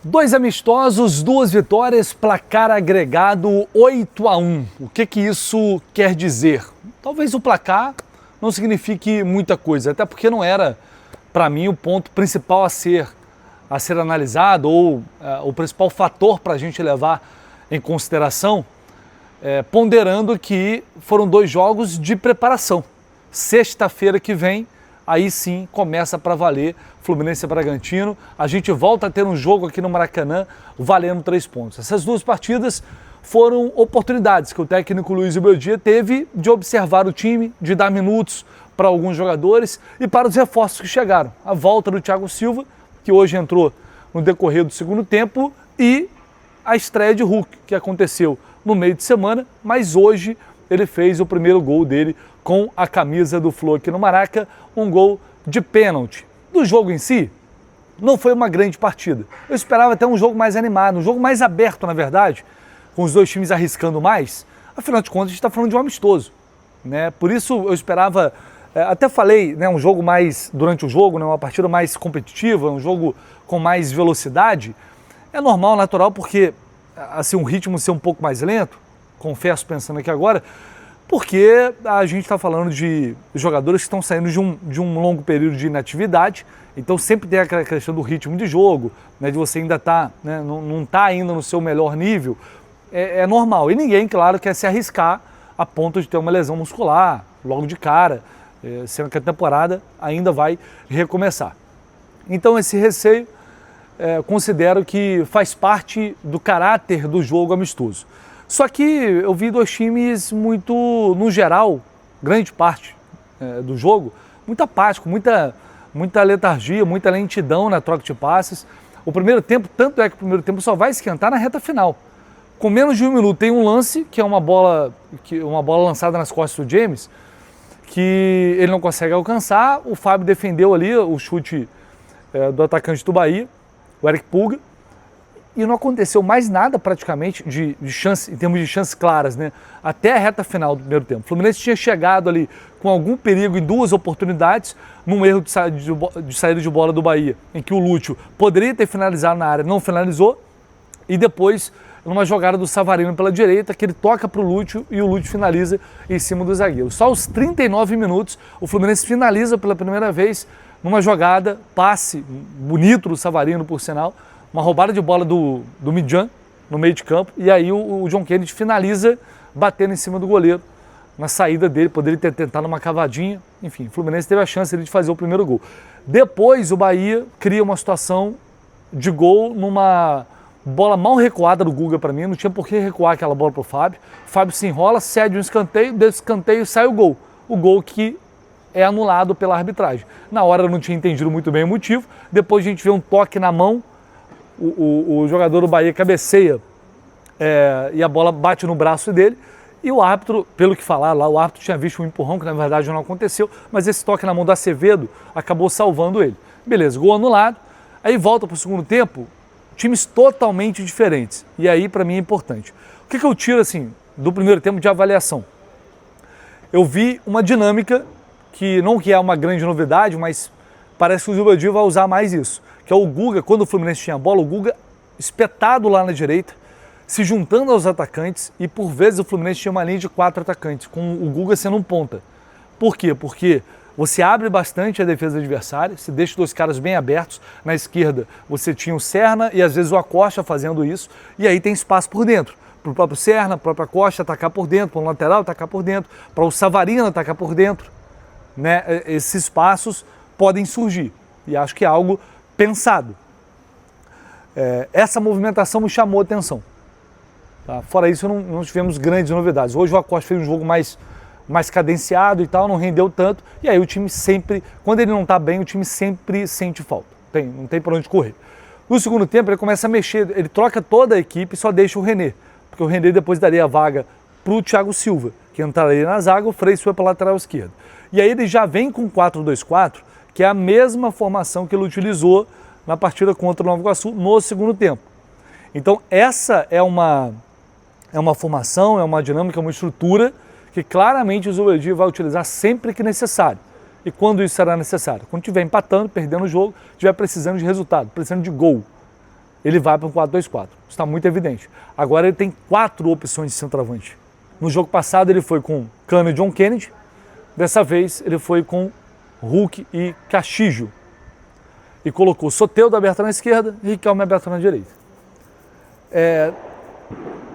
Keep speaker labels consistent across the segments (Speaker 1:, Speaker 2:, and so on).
Speaker 1: Dois amistosos, duas vitórias, placar agregado 8-1. O que isso quer dizer? Talvez o placar não signifique muita coisa, até porque não era, para mim, o ponto principal a ser analisado ou o principal fator para a gente levar em consideração, ponderando que foram dois jogos de preparação. Sexta-feira que vem, aí sim começa para valer Fluminense e Bragantino. A gente volta a ter um jogo aqui no Maracanã valendo 3 pontos. Essas duas partidas foram oportunidades que o técnico Luiz Iberdia teve de observar o time, de dar minutos para alguns jogadores e para os reforços que chegaram. A volta do Thiago Silva, que hoje entrou no decorrer do segundo tempo, e a estreia de Hulk, que aconteceu no meio de semana, mas hoje ele fez o primeiro gol dele com a camisa do Flu aqui no Maraca, um gol de pênalti. Do jogo em si, não foi uma grande partida. Eu esperava até um jogo mais animado, um jogo mais aberto, na verdade, com os dois times arriscando mais. Afinal de contas, a gente está falando de um amistoso, né? Por isso eu esperava, até falei, né, um jogo mais, durante o jogo, né, uma partida mais competitiva, um jogo com mais velocidade. É normal, natural, porque assim, um ritmo ser um pouco mais lento, confesso pensando aqui agora, porque a gente está falando de jogadores que estão saindo de um longo período de inatividade, então sempre tem aquela questão do ritmo de jogo, né, de você ainda estar, né, não está ainda no seu melhor nível, é normal. E ninguém, claro, quer se arriscar a ponto de ter uma lesão muscular logo de cara, sendo que a temporada ainda vai recomeçar. Então esse receio, considero que faz parte do caráter do jogo amistoso. Só que eu vi dois times muito, no geral, grande parte do jogo, muito apático, muita letargia, muita lentidão na troca de passes. O primeiro tempo, tanto é que o primeiro tempo só vai esquentar na reta final. Com menos de 1 minuto tem um lance, que é uma bola lançada nas costas do James, que ele não consegue alcançar. O Fábio defendeu ali o chute do atacante do Bahia, o Eric Pulga, e não aconteceu mais nada praticamente de chance, em termos de chances claras, né? Até a reta final do primeiro tempo. O Fluminense tinha chegado ali com algum perigo em duas oportunidades, num erro de saída de bola do Bahia, em que o Lúcio poderia ter finalizado na área, não finalizou, e depois numa jogada do Savarino pela direita, que ele toca para o Lúcio e o Lúcio finaliza em cima do zagueiro. Só aos 39 minutos, o Fluminense finaliza pela primeira vez numa jogada, passe bonito do Savarino, por sinal, uma roubada de bola do Midjan no meio de campo, e aí o John Kennedy finaliza batendo em cima do goleiro na saída dele, poderia ter tentado uma cavadinha, enfim, o Fluminense teve a chance de fazer o primeiro gol. Depois o Bahia cria uma situação de gol numa bola mal recuada do Guga para mim, não tinha por que recuar aquela bola para o Fábio se enrola, cede um escanteio, desse escanteio sai o gol que é anulado pela arbitragem. Na hora eu não tinha entendido muito bem o motivo, depois a gente vê um toque na mão, o jogador do Bahia cabeceia e a bola bate no braço dele, e o árbitro, pelo que falar lá, o árbitro tinha visto um empurrão, que na verdade não aconteceu, mas esse toque na mão do Acevedo acabou salvando ele. Beleza, gol anulado, aí volta para o segundo tempo, times totalmente diferentes, e aí para mim é importante. O que eu tiro assim do primeiro tempo de avaliação? Eu vi uma dinâmica que não que é uma grande novidade, mas parece que o Gilberto vai usar mais isso, que é o Guga, quando o Fluminense tinha a bola, o Guga espetado lá na direita, se juntando aos atacantes, e por vezes o Fluminense tinha uma linha de 4 atacantes, com o Guga sendo um ponta. Por quê? Porque você abre bastante a defesa adversária, você deixa 2 caras bem abertos, na esquerda você tinha o Serna e às vezes o Acosta fazendo isso, e aí tem espaço por dentro, para o próprio Serna, para o próprio Acosta atacar por dentro, para o lateral atacar por dentro, para o Savarino atacar por dentro, né? Esses espaços podem surgir, e acho que é algo pensado. Essa movimentação me chamou a atenção. Tá? Fora isso, não tivemos grandes novidades. Hoje o Acosta fez um jogo mais cadenciado e tal, não rendeu tanto, e aí o time sempre, quando ele não está bem, o time sempre sente falta. Não tem para onde correr. No segundo tempo, ele começa a mexer, ele troca toda a equipe e só deixa o René, porque o René depois daria a vaga para o Thiago Silva, que entraria na zaga, o Frei foi para a lateral esquerda. E aí ele já vem com 4-2-4, que é a mesma formação que ele utilizou na partida contra o Nova Iguaçu no segundo tempo. Então essa é uma formação, é uma dinâmica, é uma estrutura que claramente o Zubeldia vai utilizar sempre que necessário. E quando isso será necessário? Quando estiver empatando, perdendo o jogo, estiver precisando de resultado, precisando de gol. ele vai para um 4-2-4. Isso está muito evidente. Agora ele tem 4 opções de centroavante. No jogo passado ele foi com Cano e John Kennedy. Dessa vez ele foi com Hulk e Castillo. E colocou Soteldo aberto na esquerda e Riquelme aberto na direita.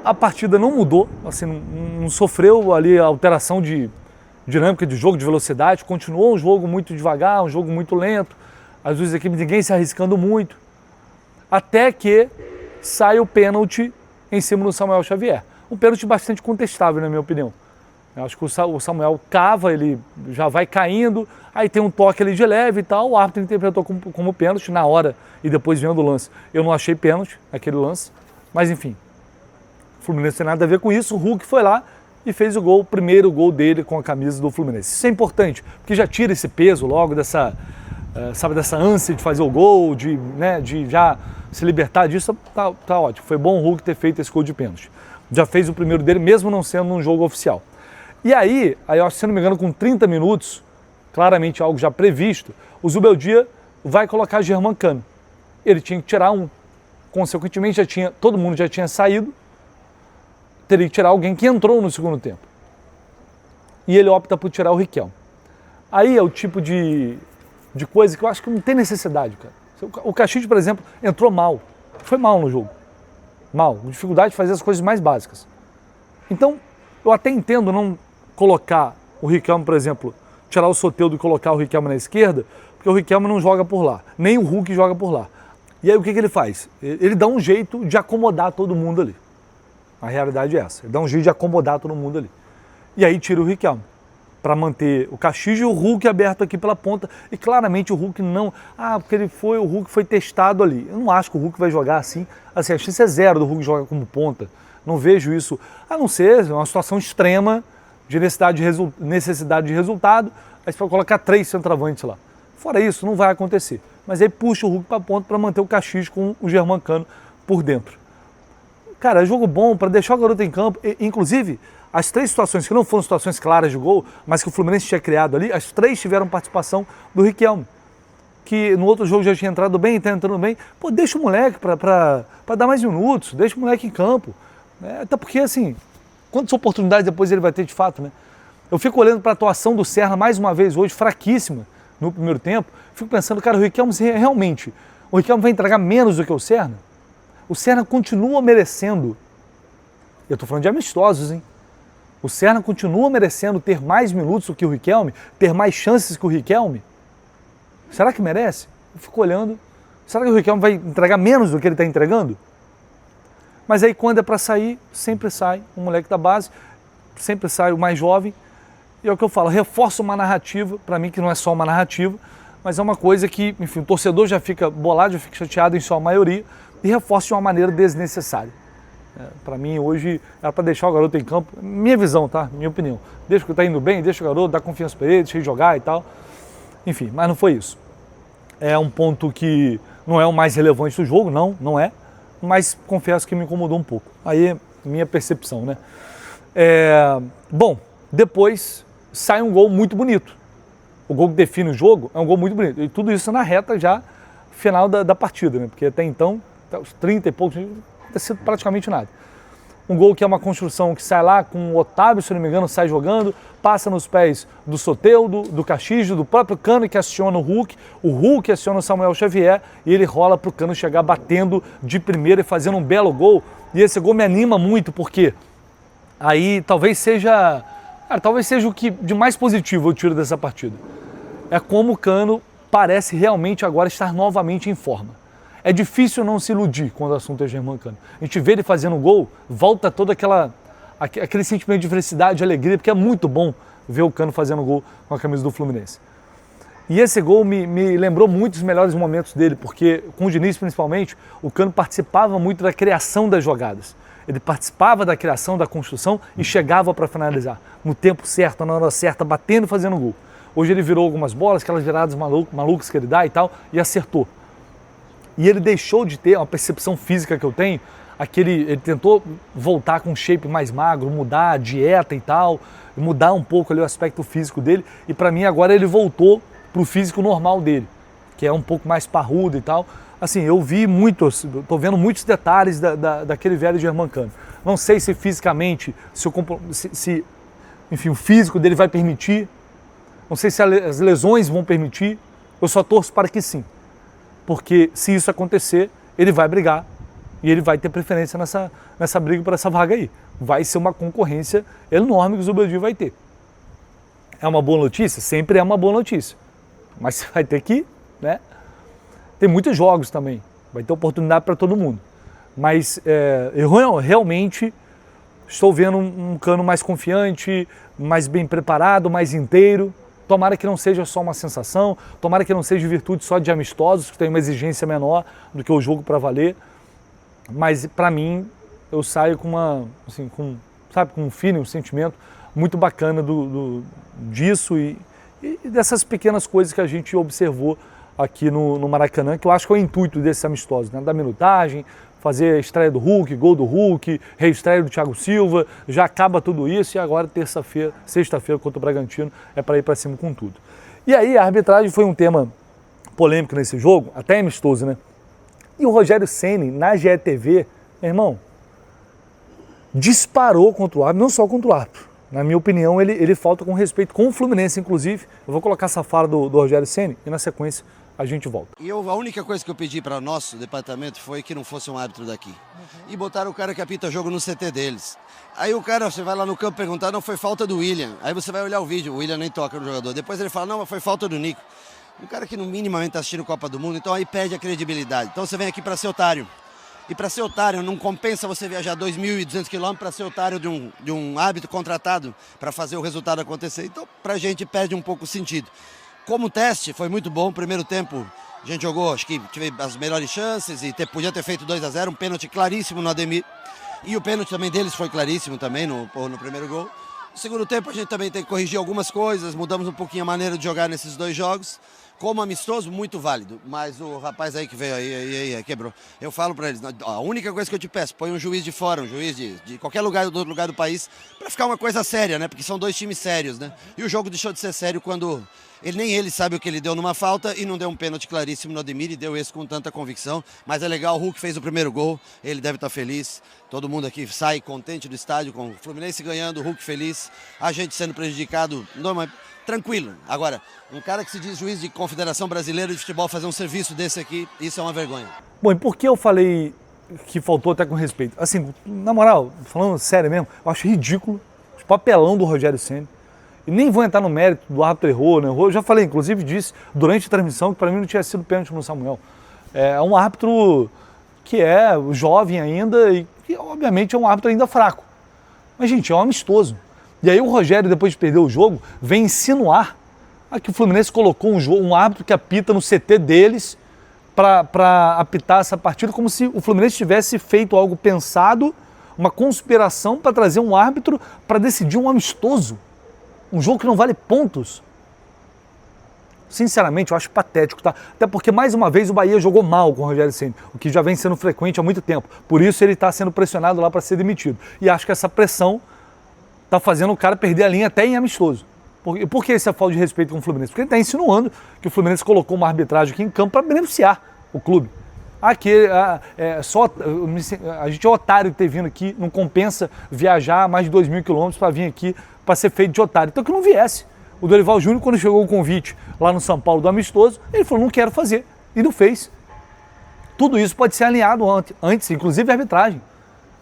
Speaker 1: A partida não mudou, assim, não sofreu ali a alteração de dinâmica de jogo, de velocidade. Continuou um jogo muito devagar, um jogo muito lento. As duas equipes, ninguém se arriscando muito. Até que sai o pênalti em cima do Samuel Xavier. Um pênalti bastante contestável, na minha opinião. Eu acho que o Samuel cava, ele já vai caindo, aí tem um toque ali de leve e tal, o árbitro interpretou como pênalti na hora e depois vendo o lance. Eu não achei pênalti aquele lance, mas enfim. O Fluminense não tem nada a ver com isso, o Hulk foi lá e fez o primeiro gol dele com a camisa do Fluminense. Isso é importante, porque já tira esse peso logo dessa ânsia de fazer o gol, de já se libertar disso, tá ótimo. Foi bom o Hulk ter feito esse gol de pênalti. Já fez o primeiro dele, mesmo não sendo um jogo oficial. E aí, eu acho que, se não me engano, com 30 minutos, claramente algo já previsto, o Zubeldia vai colocar Germán Cano. Ele tinha que tirar um. Consequentemente, todo mundo já tinha saído, teria que tirar alguém que entrou no segundo tempo. E ele opta por tirar o Riquelme. Aí é o tipo de coisa que eu acho que não tem necessidade, cara. O Castillo, por exemplo, entrou mal. Foi mal no jogo. Mal. Com dificuldade de fazer as coisas mais básicas. Então, eu até entendo não colocar o Riquelme, por exemplo, tirar o Soteldo e colocar o Riquelme na esquerda, porque o Riquelme não joga por lá. Nem o Hulk joga por lá. E aí o que ele faz? Ele dá um jeito de acomodar todo mundo ali. A realidade é essa. Ele dá um jeito de acomodar todo mundo ali. E aí tira o Riquelme, para manter o Castillo e o Hulk aberto aqui pela ponta. E claramente o Hulk não... porque o Hulk foi testado ali. Eu não acho que o Hulk vai jogar assim. Assim, a chance é zero do Hulk jogar como ponta. Não vejo isso, a não ser uma situação extrema de necessidade de resultado, aí você vai colocar 3 centroavantes lá. Fora isso, não vai acontecer. Mas aí puxa o Hulk para ponta para manter o Castillo com o Germán Cano por dentro. Cara, é jogo bom para deixar o garoto em campo. Inclusive, as 3 situações que não foram situações claras de gol, mas que o Fluminense tinha criado ali, as 3 tiveram participação do Riquelme, que no outro jogo já tinha entrado bem, está entrando bem. Pô, deixa o moleque para dar mais minutos, deixa o moleque em campo. Até porque, assim, quantas oportunidades depois ele vai ter de fato, né? Eu fico olhando para a atuação do Serna mais uma vez hoje, fraquíssima no primeiro tempo. Fico pensando, cara, o Riquelme realmente, o Riquelme vai entregar menos do que o Serna? O Serna continua merecendo, eu estou falando de amistosos, hein? O Serna continua merecendo ter mais minutos do que o Riquelme, ter mais chances que o Riquelme? Será que merece? Eu fico olhando, será que o Riquelme vai entregar menos do que ele está entregando? Mas aí quando é para sair, sempre sai o moleque da base, sempre sai o mais jovem. E é o que eu falo, reforça uma narrativa, para mim que não é só uma narrativa, mas é uma coisa que, enfim, o torcedor já fica bolado, já fica chateado em sua maioria, e reforça de uma maneira desnecessária. Para mim hoje era para deixar o garoto em campo, minha visão, tá? Minha opinião. Deixa que está indo bem, deixa o garoto, dá confiança para ele, deixa ele jogar e tal. Enfim, mas não foi isso. É um ponto que não é o mais relevante do jogo, não é. Mas confesso que me incomodou um pouco. Aí é minha percepção, né? Bom, depois sai um gol muito bonito. O gol que define o jogo é um gol muito bonito. E tudo isso na reta já final da partida, né? Porque até então, até os 30 e poucos, não tem sido praticamente nada. Um gol que é uma construção que sai lá com o Otávio, se não me engano, sai jogando, passa nos pés do Soteldo, do Castillo, do próprio Cano que aciona o Hulk aciona o Samuel Xavier e ele rola para o Cano chegar batendo de primeira e fazendo um belo gol. E esse gol me anima muito porque aí talvez seja o que de mais positivo eu tiro dessa partida. É como o Cano parece realmente agora estar novamente em forma. É difícil não se iludir quando o assunto é Germán Cano. A gente vê ele fazendo gol, volta todo aquele sentimento de felicidade, de alegria, porque é muito bom ver o Cano fazendo gol com a camisa do Fluminense. E esse gol me lembrou muito os melhores momentos dele, porque com o Diniz principalmente, o Cano participava muito da criação das jogadas. Ele participava da criação, da construção e chegava para finalizar. No tempo certo, na hora certa, batendo e fazendo gol. Hoje ele virou algumas bolas, aquelas viradas malucas que ele dá e tal, e acertou. E ele deixou de ter uma percepção física que eu tenho, ele tentou voltar com um shape mais magro, mudar a dieta e tal, mudar um pouco ali o aspecto físico dele, e para mim agora ele voltou para o físico normal dele, que é um pouco mais parrudo e tal. assim, eu vi muitos, estou vendo muitos detalhes daquele velho Germancano. Não sei se fisicamente, enfim, o físico dele vai permitir, não sei se as lesões vão permitir, eu só torço para que sim. Porque se isso acontecer, ele vai brigar e ele vai ter preferência nessa briga por essa vaga aí. Vai ser uma concorrência enorme que o Zubeldia vai ter. É uma boa notícia? Sempre é uma boa notícia. Mas você vai ter que, né? Tem muitos jogos também, vai ter oportunidade para todo mundo. Mas eu realmente estou vendo um Cano mais confiante, mais bem preparado, mais inteiro. Tomara que não seja só uma sensação, tomara que não seja virtude só de amistosos, que tem uma exigência menor do que o jogo para valer. Mas para mim, eu saio com com um feeling, um sentimento muito bacana disso e dessas pequenas coisas que a gente observou aqui no Maracanã, que eu acho que é o intuito desses amistosos, né? Da minutagem, fazer a estreia do Hulk, gol do Hulk, reestreia do Thiago Silva, já acaba tudo isso e agora sexta-feira contra o Bragantino é para ir para cima com tudo. E aí a arbitragem foi um tema polêmico nesse jogo, até amistoso, né? E o Rogério Ceni na GETV, meu irmão, disparou contra o árbitro, não só contra o árbitro. Na minha opinião, ele falta com respeito com o Fluminense, inclusive. Eu vou colocar essa fala do Rogério Ceni e na sequência a gente volta.
Speaker 2: E a única coisa que eu pedi para o nosso departamento foi que não fosse um árbitro daqui. E botaram o cara que apita jogo no CT deles. Aí o cara, você vai lá no campo perguntar, não, foi falta do William. Aí você vai olhar o vídeo, o William nem toca no jogador. Depois ele fala, não, mas foi falta do Nico. Um cara que no minimamente está assistindo Copa do Mundo, então aí perde a credibilidade. Então você vem aqui para ser otário. E para ser otário, não compensa você viajar 2.200 quilômetros para ser otário de um árbitro contratado para fazer o resultado acontecer. Então, para a gente perde um pouco o sentido. Como teste, foi muito bom. Primeiro tempo, a gente jogou, acho que tive as melhores chances e podia ter feito 2-0, um pênalti claríssimo no Ademir. E o pênalti também deles foi claríssimo também no primeiro gol. No segundo tempo, a gente também tem que corrigir algumas coisas, mudamos um pouquinho a maneira de jogar nesses dois jogos. Como amistoso, muito válido, mas o rapaz aí que veio aí quebrou. Eu falo para eles, a única coisa que eu te peço, põe um juiz de fora, um juiz de qualquer lugar do país, para ficar uma coisa séria, né? Porque são dois times sérios, né? E o jogo deixou de ser sério quando nem ele sabe o que ele deu numa falta e não deu um pênalti claríssimo no Ademir e deu esse com tanta convicção. Mas é legal, o Hulk fez o primeiro gol, ele deve estar feliz. Todo mundo aqui sai contente do estádio, com o Fluminense ganhando, o Hulk feliz, a gente sendo prejudicado, normal, tranquilo. Agora, um cara que se diz juiz de Confederação Brasileira de Futebol fazer um serviço desse aqui, isso é uma vergonha.
Speaker 1: Bom, e por que eu falei que faltou até com respeito? Assim, na moral, falando sério mesmo, eu acho ridículo o papelão do Rogério Ceni. E nem vou entrar no mérito do árbitro errou, não errou. Eu já falei, inclusive, disse durante a transmissão que para mim não tinha sido pênalti no Samuel. É um árbitro que é jovem ainda e que, obviamente, é um árbitro ainda fraco. Mas, gente, é um amistoso. E aí o Rogério, depois de perder o jogo, vem insinuar que o Fluminense colocou um árbitro que apita no CT deles para apitar essa partida, como se o Fluminense tivesse feito algo pensado, uma conspiração para trazer um árbitro para decidir um amistoso. Um jogo que não vale pontos. Sinceramente, eu acho patético, tá? Até porque, mais uma vez, o Bahia jogou mal com o Rogério Ceni, o que já vem sendo frequente há muito tempo. Por isso ele está sendo pressionado lá para ser demitido. E acho que essa pressão está fazendo o cara perder a linha até em amistoso. Por que essa falta de respeito com o Fluminense? Porque ele está insinuando que o Fluminense colocou uma arbitragem aqui em campo para beneficiar o clube. A gente é otário de ter vindo aqui, não compensa viajar mais de 2.000 quilômetros para vir aqui para ser feito de otário. Então que não viesse. O Dorival Júnior, quando chegou o convite lá no São Paulo do amistoso, ele falou, não quero fazer, e não fez. Tudo isso pode ser alinhado antes, inclusive a arbitragem.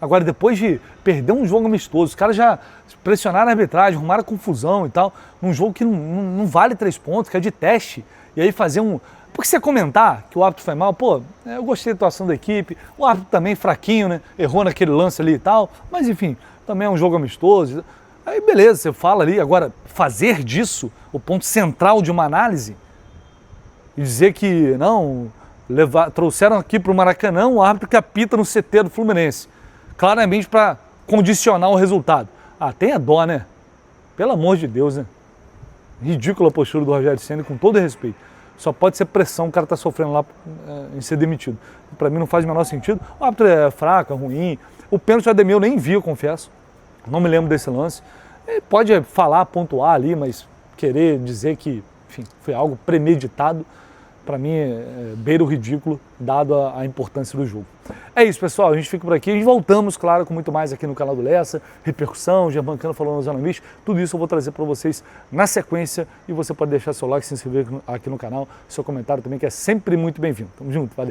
Speaker 1: Agora, depois de perder um jogo amistoso, os caras já pressionaram a arbitragem, arrumaram confusão e tal, num jogo que não vale 3 pontos, que é de teste, e aí fazer um... Porque você comentar que o árbitro foi mal, eu gostei da atuação da equipe, o árbitro também fraquinho, né? Errou naquele lance ali e tal, mas enfim, também é um jogo amistoso. Aí beleza, você fala ali, agora fazer disso o ponto central de uma análise e dizer que não, trouxeram aqui para o Maracanã um árbitro que apita no CT do Fluminense, claramente para condicionar o resultado. Tenha dó, né? Pelo amor de Deus, né? Ridícula a postura do Rogério Ceni, com todo respeito. Só pode ser pressão, o cara está sofrendo lá em ser demitido. Para mim não faz o menor sentido. O árbitro é fraco, é ruim. O pênalti do Ademir eu nem vi, eu confesso. Não me lembro desse lance. Ele pode falar, pontuar ali, mas querer dizer que, enfim, foi algo premeditado, para mim, beira o ridículo, dado a importância do jogo. É isso, pessoal, a gente fica por aqui, e voltamos, claro, com muito mais aqui no canal do Lessa, repercussão, Germancano falando nos analistas, tudo isso eu vou trazer para vocês na sequência, e você pode deixar seu like, se inscrever aqui no canal, seu comentário também, que é sempre muito bem-vindo. Tamo junto, valeu!